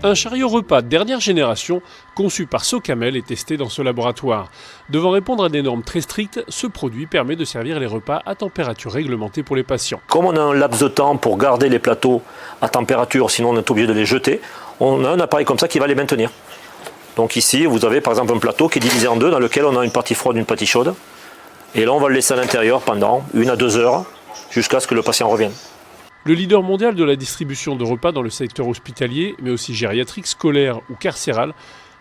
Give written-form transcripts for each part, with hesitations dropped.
Un chariot repas dernière génération, conçu par Socamel et testé dans ce laboratoire. Devant répondre à des normes très strictes, ce produit permet de servir les repas à température réglementée pour les patients. Comme on a un laps de temps pour garder les plateaux à température, sinon on est obligé de les jeter, on a un appareil comme ça qui va les maintenir. Donc ici, vous avez par exemple un plateau qui est divisé en deux, dans lequel on a une partie froide et une partie chaude. Et là, on va le laisser à l'intérieur pendant 1 à 2 heures, jusqu'à ce que le patient revienne. Le leader mondial de la distribution de repas dans le secteur hospitalier, mais aussi gériatrique, scolaire ou carcéral,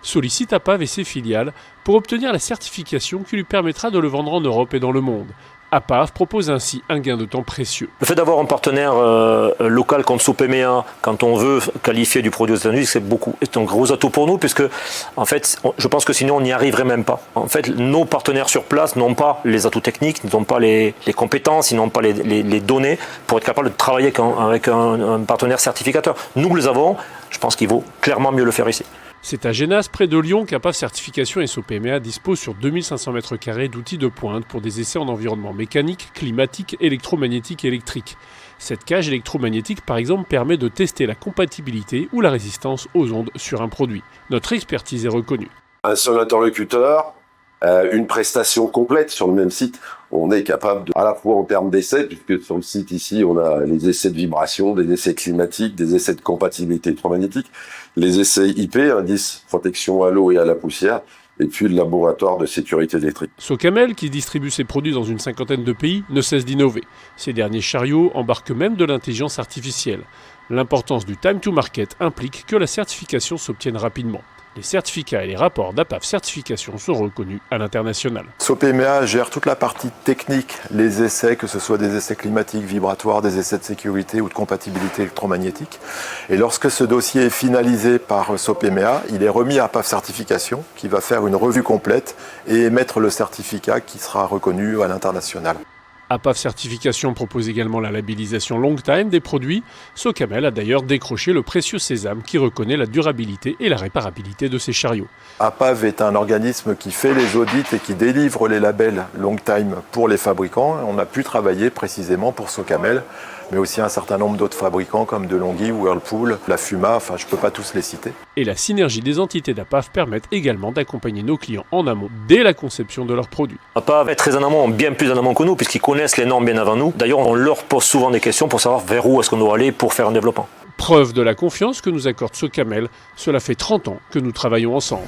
sollicite APAV et ses filiales pour obtenir la certification qui lui permettra de le vendre en Europe et dans le monde. APAV propose ainsi un gain de temps précieux. Le fait d'avoir un partenaire local comme Sopemea, quand on veut qualifier du produit aux États-Unis, c'est un gros atout pour nous, puisque en fait, je pense que sinon on n'y arriverait même pas. En fait, nos partenaires sur place n'ont pas les atouts techniques, n'ont pas les compétences, ils n'ont pas les données pour être capable de travailler avec un partenaire certificateur. Nous les avons, je pense qu'il vaut clairement mieux le faire ici. C'est à Génas, près de Lyon, qu'APAV Certification et Sopemea dispose sur 2500 m² d'outils de pointe pour des essais en environnement mécanique, climatique, électromagnétique et électrique. Cette cage électromagnétique, par exemple, permet de tester la compatibilité ou la résistance aux ondes sur un produit. Notre expertise est reconnue. Un seul interlocuteur, une prestation complète sur le même site. On est capable à la fois en termes d'essais, puisque sur le site ici, on a les essais de vibration, des essais climatiques, des essais de compatibilité électromagnétique, les essais IP, indice protection à l'eau et à la poussière, et puis le laboratoire de sécurité électrique. Socamel, qui distribue ses produits dans une 50aine de pays, ne cesse d'innover. Ces derniers chariots embarquent même de l'intelligence artificielle. L'importance du time to market implique que la certification s'obtienne rapidement. Les certificats et les rapports d'APAV Certification sont reconnus à l'international. Sopemea gère toute la partie technique, les essais, que ce soit des essais climatiques, vibratoires, des essais de sécurité ou de compatibilité électromagnétique. Et lorsque ce dossier est finalisé par Sopemea, il est remis à APAV Certification qui va faire une revue complète et émettre le certificat qui sera reconnu à l'international. APAV Certification propose également la labellisation Long Time des produits. Socamel a d'ailleurs décroché le précieux sésame qui reconnaît la durabilité et la réparabilité de ses chariots. APAV est un organisme qui fait les audits et qui délivre les labels Long Time pour les fabricants. On a pu travailler précisément pour Socamel, mais aussi un certain nombre d'autres fabricants comme DeLonghi, Whirlpool, la Fuma, enfin je ne peux pas tous les citer. Et la synergie des entités d'APAV permet également d'accompagner nos clients en amont dès la conception de leurs produits. APAV est très en amont, bien plus en amont que nous, puisqu'ils connaissent les normes bien avant nous. D'ailleurs, on leur pose souvent des questions pour savoir vers où est-ce qu'on doit aller pour faire un développement. Preuve de la confiance que nous accorde Socamel, cela fait 30 ans que nous travaillons ensemble.